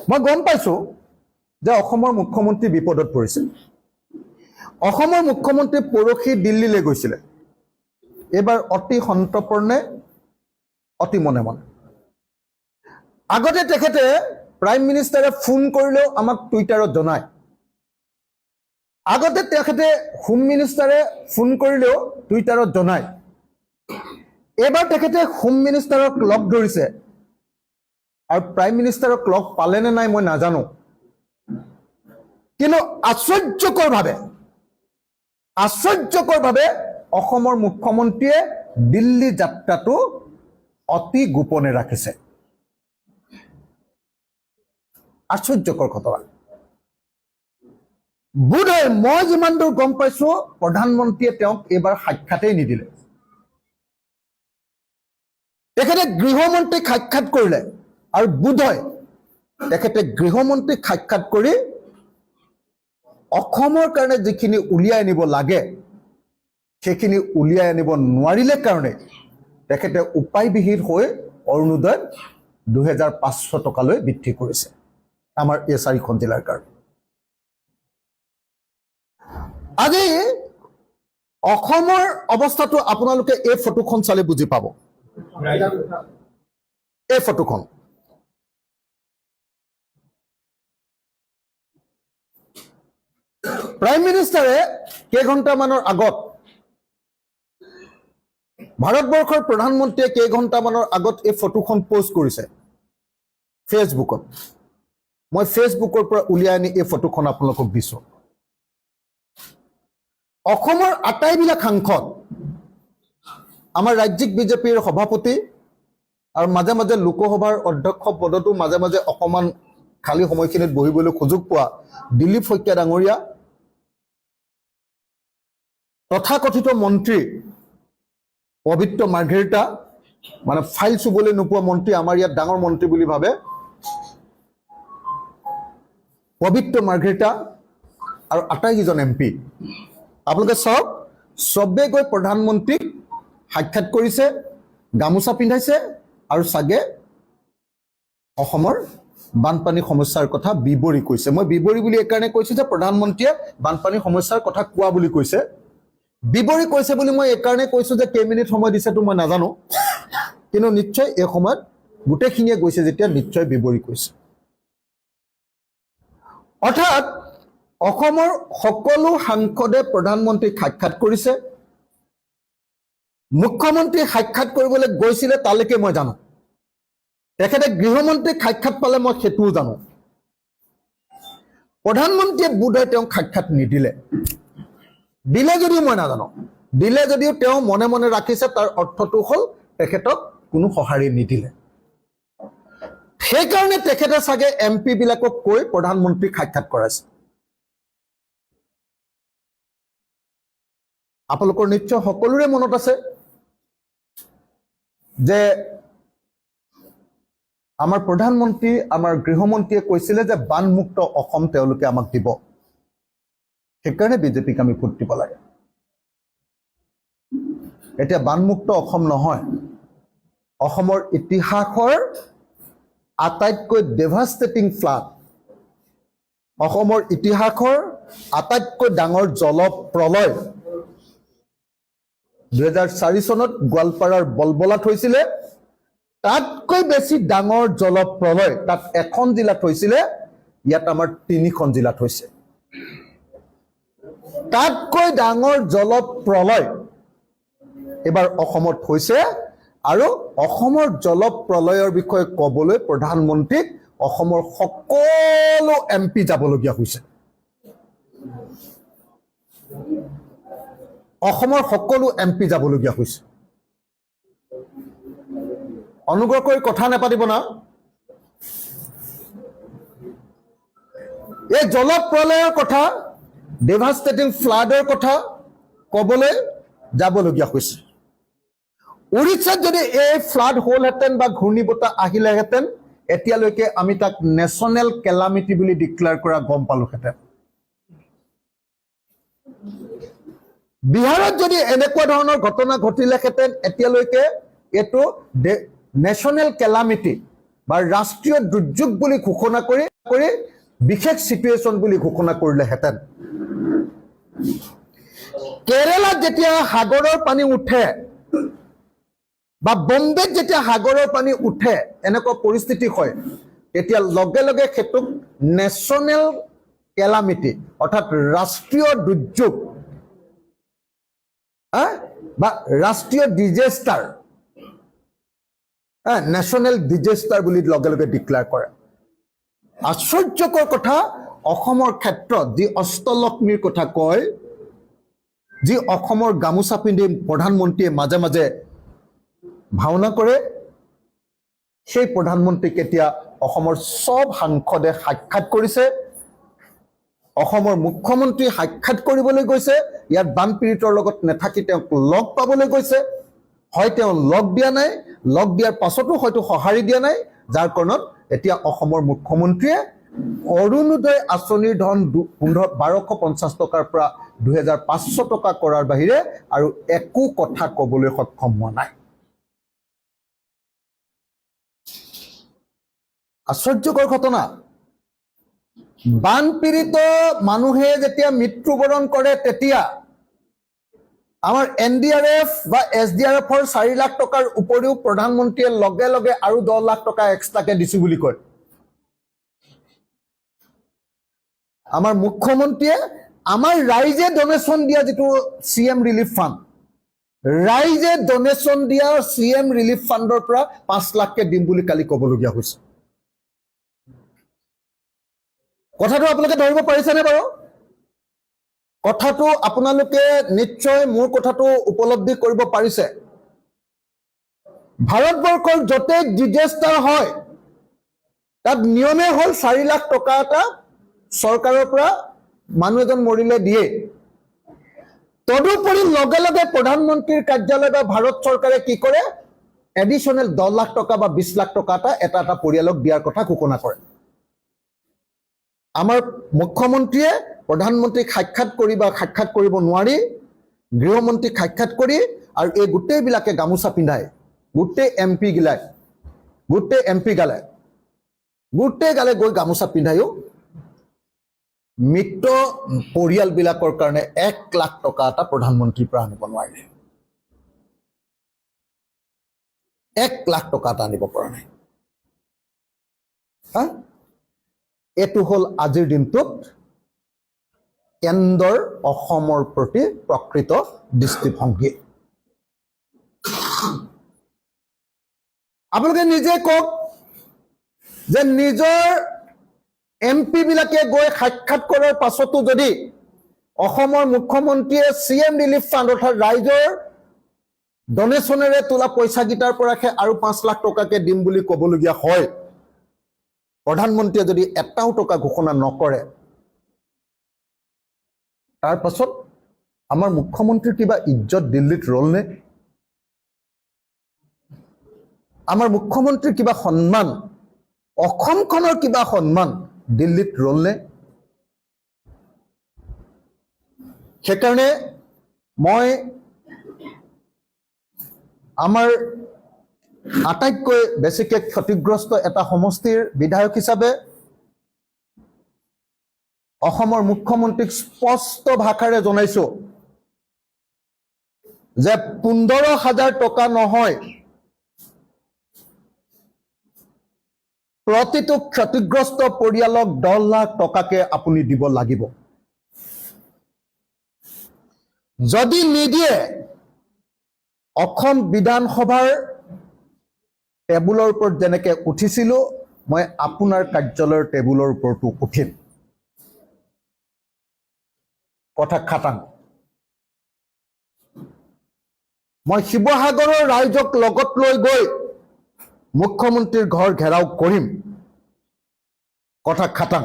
মই গম পাইছো যে অসমৰ মুখ্যমন্ত্ৰী বিপদত পৰিছে। অসমৰ মুখ্যমন্ত্ৰী পৰহি দিল্লীলৈ গৈছিলে। এইবাৰ অতি সন্তৰ্পণে অতি মনে মনে। আগতে তেখেতে প্ৰাইম মিনিষ্টাৰে ফোন কৰিলেও আমাক টুইটাৰত জনায়। আগতে তেখেতে হোম মিনিষ্টাৰে ফোন কৰিলেও টুইটাৰত জনায়। এইবাৰ তেখেতে হোম মিনিষ্টাৰক লগ ধৰিছে আৰু প্ৰাইম মিনিষ্টাৰক লগ পালে নে নাই মই নাজানো, কিন্তু আশ্চৰ্যকৰভাৱে অসমৰ মুখ্যমন্ত্ৰীয়ে দিল্লী যাত্ৰাটো অতি গোপনে ৰাখিছে। আশ্চৰ্যকৰ ঘটনা। বোধহয় মই যিমান দূৰ গম পাইছো প্ৰধানমন্ত্ৰীয়ে তেওঁক এইবাৰ সাক্ষাতেই নিদিলে। তেখেতে গৃহমন্ত্ৰীক সাক্ষাৎ কৰিলে আৰু বোধহয় তেখেতে গৃহমন্ত্ৰীক সাক্ষাৎ কৰি অসমৰ কাৰণে যিখিনি উলিয়াই আনিব লাগে সেইখিনি উলিয়াই আনিব নোৱাৰিলে কাৰণে তেখেতে উপায়বিহীন হৈ অৰুণোদয় 2500 টকালৈ বৃদ্ধি কৰিছে আমাৰ এই 4খন জিলাৰ কাৰণে। আজি অসমৰ অৱস্থাটো আপোনালোকে এই ফটোখন চালে বুজি পাব। এই ফটোখন প্ৰাইম মিনিষ্টাৰে কেইঘণ্টামানৰ আগত, ভাৰতবৰ্ষৰ প্ৰধানমন্ত্ৰীয়ে কেইঘণ্টামানৰ আগত এই ফটোখন পোষ্ট কৰিছে ফেচবুকত। মই ফেচবুকৰ পৰা উলিয়াই আনি এই ফটোখন আপোনালোকক দিছো। অসমৰ আটাইবিলাক সাংসদ, আমাৰ ৰাজ্যিক বিজেপিৰ সভাপতি আৰু মাজে মাজে লোকসভাৰ অধ্যক্ষ পদতো মাজে মাজে অকণমান খালী সময়খিনিত বহিবলৈ সুযোগ পোৱা দিলীপ শইকীয়া ডাঙৰীয়া, তথাকথিত মন্ত্ৰী পবিত্ৰ মাৰ্ঘেৰিটা, মানে ফাইল চুবলৈ নোপোৱা মন্ত্ৰী, আমাৰ ইয়াত ডাঙৰ মন্ত্ৰী বুলি ভাবে, পবিত্ৰ মাৰ্ঘেৰিটা আৰু আটাইকেইজন এমপি। আপোনালোকে চাওক, চবে গৈ প্ৰধানমন্ত্ৰীক সাক্ষাৎ কৰিছে, গামোচা পিন্ধাইছে আৰু চাগে অসমৰ বানপানী সমস্যাৰ কথা বিৱৰি কৈছে। মই বিৱৰি বুলি এইকাৰণে কৈছো যে প্ৰধানমন্ত্ৰীয়ে বানপানী সমস্যাৰ কথা কোৱা বুলি কৈছে। বিৱৰি কৈছে বুলি মই এইকাৰণে কৈছো যে কেইমিনিট সময় দিছেতো মই নাজানো, কিন্তু নিশ্চয় এই সময়ত গোটেইখিনিয়ে গৈছে যেতিয়া নিশ্চয় বিৱৰি কৈছে। অৰ্থাৎ অসমৰ সকলো সাংসদে প্ৰধানমন্ত্ৰীক সাক্ষাৎ কৰিছে। মুখ্যমন্ত্ৰী সাক্ষাৎ কৰিবলৈ গৈছিলে তালৈকে মই জানো। তেখেতে গৃহমন্ত্ৰীক সাক্ষাৎ পালে মই সেইটোও জানো। প্ৰধানমন্ত্ৰীয়ে বোধহয় তেওঁক সাক্ষাৎ নিদিলে, দিলে যদিও মই নাজানো। দিলে যদিও তেওঁ মনে মনে ৰাখিছে, তাৰ অৰ্থটো হ'ল তেখেতক কোনো সঁহাৰি নিদিলে। সেইকাৰণে তেখেতে চাগে এমপি বিলাকক কৈ প্ৰধানমন্ত্ৰীক সাক্ষাৎ কৰাইছে। আপোনালোকৰ নিশ্চয় সকলোৰে মনত আছে যে আমাৰ প্ৰধানমন্ত্ৰী, আমাৰ গৃহমন্ত্ৰীয়ে কৈছিলে যে বানমুক্ত অসম তেওঁলোকে আমাক দিব। সেইকাৰণে বিজেপিক আমি ভোট দিব লাগে। এতিয়া বানমুক্ত অসম নহয়, অসমৰ ইতিহাসৰ আটাইতকৈ ডেভাষ্টেটিং ফ্লাড, অসমৰ ইতিহাসৰ আটাইতকৈ ডাঙৰ জলপ্ৰলয় 2004 চনত গোৱালপাৰাৰ বলবলাত হৈছিলে। তাতকৈ বেছি ডাঙৰ জলপ্ৰলয় তাত এখন জিলাত হৈছিলে, ইয়াত আমাৰ 3খন জিলাত হৈছে। তাতকৈ ডাঙৰ জলপ্ৰলয় এবাৰ অসমত হৈছে, আৰু অসমৰ জলপ্ৰলয়ৰ বিষয়ে ক'বলৈ প্ৰধানমন্ত্ৰীক অসমৰ সকলো এমপি যাবলগীয়া হৈছে। অসমৰ সকলো এমপি যাবলগীয়া হৈছে। অনুগ্ৰহ কৰি কথা নাপাতিব না। এই জলপ্ৰলয়ৰ কথা, ডেভাষ্টেটিং ফ্লাডৰ কথা ক'বলৈ যাবলগীয়া হৈছে। উৰিষ্যাত যদি এই ফ্লাড হ'লহেঁতেন বা ঘূৰ্ণী বতাহ আহিলেহেঁতেন, এতিয়ালৈকে আমি তাক নেশ্যনেল কেলামিটি বুলি ডিক্লেয়াৰ কৰা গম পালোহেঁতেন। বিহাৰত যদি এনেকুৱা ধৰণৰ ঘটনা ঘটিলেহেঁতেন, এতিয়ালৈকে এইটো নেশ্যনেল কেলামিটি বা ৰাষ্ট্ৰীয় দুৰ্যোগ বুলি ঘোষণা কৰি বিশেষ সিচুৱেশ্যন বুলি ঘোষণা কৰিলেহেঁতেন। কেৰালাত যেতিয়া সাগৰৰ পানী উঠে বা বম্বেত যেতিয়া সাগৰৰ পানী উঠে এনেকুৱা পৰিস্থিতি হয়, তেতিয়া লগে লগে সেইটোক নেশ্যনেল কেলামিটি অৰ্থাৎ ৰাষ্ট্ৰীয় দুৰ্যোগ বা ৰাষ্ট্ৰীয় ডিজাষ্টাৰ, নেশ্যনেল ডিজাষ্টাৰ বুলি লগে লগে ডিক্লেয়াৰ কৰে। আশ্চৰ্যকৰ কথা, অসমৰ ক্ষেত্ৰত যি অষ্টলক্ষ্মীৰ কথা কয়, যি অসমৰ গামোচা পিন্ধি প্ৰধানমন্ত্ৰীয়ে মাজে মাজে ভাওনা কৰে, সেই প্ৰধানমন্ত্ৰীক এতিয়া অসমৰ সব সাংসদে সাক্ষাৎ কৰিছে। অসমৰ মুখ্যমন্ত্ৰী সাক্ষাৎ কৰিবলৈ গৈছে, ইয়াত বানপীড়িতৰ লগত নেথাকি তেওঁক লগ পাবলৈ গৈছে। হয় তেওঁ লগ দিয়া নাই, লগ দিয়াৰ পাছতো হয়তো সঁহাৰি দিয়া নাই, যাৰ কাৰণত এতিয়া অসমৰ মুখ্যমন্ত্ৰীয়ে অৰুণোদয় আঁচনিৰ ধন 1250 টকাৰ পৰা 2500 টকা কৰাৰ বাহিৰে আৰু একো কথা ক'বলৈ সক্ষম হোৱা নাই। আশ্চৰ্যকৰ ঘটনা। বানপীড়িত মানুহে যেতিয়া মৃত্যুবৰণ কৰে তেতিয়া আমাৰ NDRF বা SDRFৰ 4 লাখ টকাৰ উপৰিও প্ৰধানমন্ত্ৰীয়ে লগে লগে আৰু 10 লাখ টকা এক্সট্ৰাকে দিছো বুলি কয়। আমাৰ মুখ্যমন্ত্ৰীয়ে আমাৰ ৰাইজে ডনেশ্যন দিয়া যিটো CM ৰিলিফ ফাণ্ড, ৰাইজে ডনেশ্যন দিয়া CM ৰিলিফ ফাণ্ডৰ পৰা 5 লাখকে দিম বুলি কালি ক'বলগীয়া হৈছে। কথাটো আপোনালোকে ধৰিব পাৰিছেনে বাৰু? কথাটো আপোনালোকে নিশ্চয় মোৰ কথাটো উপলব্ধি কৰিব পাৰিছে। ভাৰতবৰ্ষৰ য'তেই ডিজাষ্টাৰ হয় তাত নিয়মে হ'ল 4 লাখ টকা এটা চৰকাৰৰ পৰা মানুহ এজন মৰিলে দিয়ে। তদুপৰি লগে লগে প্ৰধানমন্ত্ৰীৰ কাৰ্যালয় বা ভাৰত চৰকাৰে কি কৰে, এডিশ্যনেল 10 লাখ টকা বা 20 লাখ টকা এটা এটা পৰিয়ালক দিয়াৰ কথা ঘোষণা কৰে। আমাৰ মুখ্যমন্ত্ৰীয়ে প্ৰধানমন্ত্ৰীক সাক্ষাৎ কৰি বা সাক্ষাৎ কৰিব নোৱাৰি, গৃহমন্ত্ৰীক সাক্ষাৎ কৰি আৰু এই গোটেইবিলাকে গামোচা পিন্ধাই, গোটেই MP গালে গৈ গামোচা পিন্ধায়ো মৃত পৰিয়ালবিলাকৰ কাৰণে 1 লাখ টকা এটা প্ৰধানমন্ত্ৰীৰ পৰা আনিব নোৱাৰিলে। 1 লাখ টকা এটা আনিব পৰা নাই। এইটো হ'ল আজিৰ দিনটোত কেন্দ্ৰৰ অসমৰ প্ৰতি প্ৰকৃত দৃষ্টিভংগী। আপোনালোকে নিজে কওক যে নিজৰ MP বিলাকে গৈ সাক্ষাৎ কৰাৰ পাছতো যদি অসমৰ মুখ্যমন্ত্ৰীয়ে CM ৰিলিফ ফাণ্ড অৰ্থাৎ ৰাইজৰ ডনেশ্যনেৰে তোলা পইচাকেইটাৰ পৰাহে আৰু 5 লাখ টকাকে দিম বুলি ক'বলগীয়া হয়, প্ৰধানমন্ত্ৰীয়ে যদি এটাও টকা ঘোষণা নকৰে, তাৰ পাছত আমাৰ মুখ্যমন্ত্ৰীৰ কিবা ইজ্জত দিল্লীত ৰলনে? আমাৰ মুখ্যমন্ত্ৰীৰ কিবা সন্মান, অসমখনৰ কিবা সন্মান দিল্লীত ৰলনে? সেইকাৰণে মই আমাৰ আটাইতকৈ বেছিকৈ ক্ষতিগ্ৰস্ত এটা সমষ্টিৰ বিধায়ক হিচাপে অসমৰ মুখ্যমন্ত্ৰীক স্পষ্ট ভাষাৰে জনাইছো যে 15,000 টকা নহয়, প্ৰতিটো ক্ষতিগ্ৰস্ত পৰিয়ালক 10 লাখ টকাকে আপুনি দিব লাগিব। যদি নিদিয়ে অসম বিধানসভাৰ টেবুলৰ ওপৰত যেনেকৈ উঠিছিলো, মই আপোনাৰ কাৰ্যালয়ৰ টেবুলৰ ওপৰতো উঠিম। কথা খাটাং। মই শিৱসাগৰৰ ৰাইজক লগত লৈ গৈ মুখ্যমন্ত্ৰীৰ ঘৰ ঘেৰাও কৰিম। কথা খাটাং।